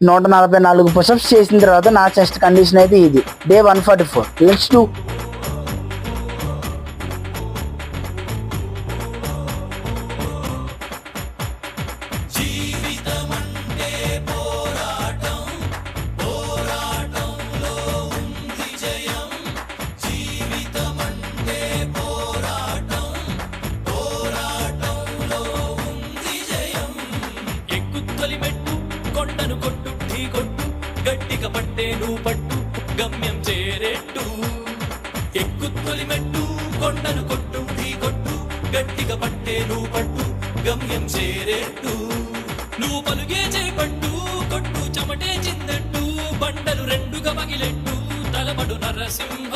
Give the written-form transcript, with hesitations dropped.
144 push-ups చేసిన తర్వాత నా చెస్ట్ కండిషన్ అయితే ఇది. డే 144. Let's do. కొండను కొట్టు ఢీ కొట్టు గట్టిగా పట్టే నువ్వు పట్టు గమ్యం చేరేట్టు. ఎక్కు తొలిమెట్టు కొండను కొట్టు ఢీ కొట్టు గట్టిగా పట్టే నువ్వు పట్టు గమ్యం చేరేట్టు. నువ్వు పలుగే చేపట్టు కొట్టు చెమటే చిందట్టు బండలు రెండుగా పగిలెట్టు తలబడు నరసింహ